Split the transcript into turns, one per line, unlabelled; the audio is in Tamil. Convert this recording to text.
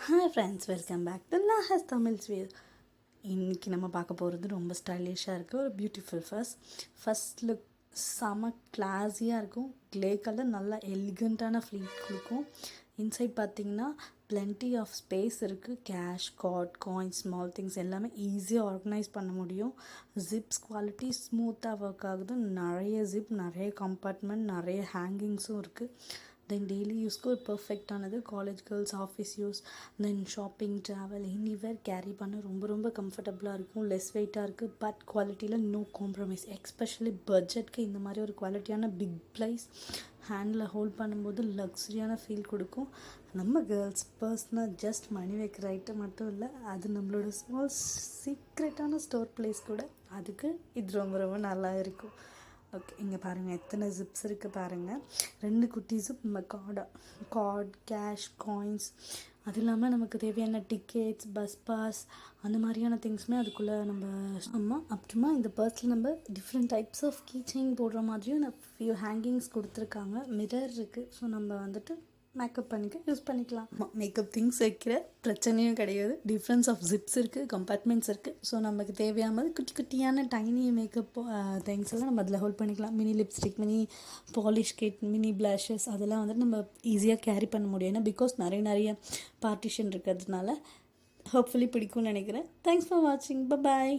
Hi friends, welcome back to லாஹஸ் தமிழ்ஸ் வியூ. இன்றைக்கி நம்ம பார்க்க போகிறது ரொம்ப ஸ்டைலிஷாக இருக்குது. ஒரு பியூட்டிஃபுல் ஃபர்ஸ்ட் லுக் செம கிளாஸியாக இருக்கும். க்ளே கலர் நல்லா எலிகண்ட்டான ஃப்ளீட் கொடுக்கும். இன்சைட் பார்த்திங்கன்னா plenty ஆஃப் ஸ்பேஸ் இருக்குது. Cash, card, coins, small things எல்லாமே ஈஸியாக ஆர்கனைஸ் பண்ண முடியும். ஜிப்ஸ் குவாலிட்டி ஸ்மூத்தாக ஒர்க் ஆகுது. நிறைய ஜிப், நிறைய கம்பார்ட்மெண்ட், நிறைய ஹேங்கிங்ஸும் இருக்குது. தென் டெய்லி யூஸ்க்கு ஒரு பர்ஃபெக்டானது. காலேஜ் கேர்ள்ஸ், ஆஃபீஸ் யூஸ், தென் ஷாப்பிங், ட்ராவல், எனிவேர் கேரி பண்ண ரொம்ப ரொம்ப கம்ஃபர்டபுளாக இருக்கும். லெஸ் வெயிட்டாக இருக்குது. பட் குவாலிட்டியில் நோ காம்ப்ரமைஸ். எஸ்பெஷலி பட்ஜெட்க்கு இந்த மாதிரி ஒரு குவாலிட்டியான பிக் ப்ரைஸ் ஹேண்டில் ஹோல்ட் பண்ணும்போது லக்ஸரியான ஃபீல் கொடுக்கும். நம்ம கேர்ள்ஸ் பர்சனாக ஜஸ்ட் மணி வைக்கிற ஐட்டம் மட்டும் இல்லை, அது நம்மளோட ஸ்மால் சீக்ரெட்டான ஸ்டோர் பிளேஸ் கூட. அதுக்கு இது ரொம்ப ரொம்ப நல்லா இருக்கும். ஓகே, இங்கே பாருங்கள் எத்தனை ஜிப்ஸ் இருக்குது பாருங்கள். 2 குட்டி ஜிப் நம்ம கார்ட், கேஷ், காயின்ஸ், அது இல்லாமல் நமக்கு தேவையான டிக்கெட்ஸ், பஸ் பாஸ், அந்த மாதிரியான திங்ஸுமே அதுக்குள்ளே அப்புறமா இந்த பர்ஸில் நம்ம different types of key chain போடுற மாதிரியும் ஃபியூ ஹேங்கிங்ஸ் கொடுத்துருக்காங்க. மிரர் இருக்குது. ஸோ நம்ம வந்துட்டு மேக்கப் யூஸ் பண்ணிக்கலாம். மேக்கப் திங்ஸ் வைக்கிற பிரச்சனையும் கிடையாது. டிஃப்ரென்ஸ் ஆஃப் ஜிப்ஸ் இருக்குது, கம்பார்ட்மெண்ட்ஸ் இருக்குது. ஸோ நமக்கு தேவையான மாதிரி குட்டி குட்டியான டைனி மேக்கப் திங்ஸ் எல்லாம் நம்ம அதில் ஹோல்ட் பண்ணிக்கலாம். Mini lipstick, mini polish kit, mini blushes, அதெல்லாம் வந்துட்டு நம்ம ஈஸியாக கேரி பண்ண முடியும். ஏன்னா பிகாஸ் நிறைய பார்ட்டிஷன் இருக்கிறதுனால. ஹோப்ஃபுல்லி பிடிக்கும்னு நினைக்கிறேன். தேங்க்ஸ் ஃபார் வாட்சிங். பாய்.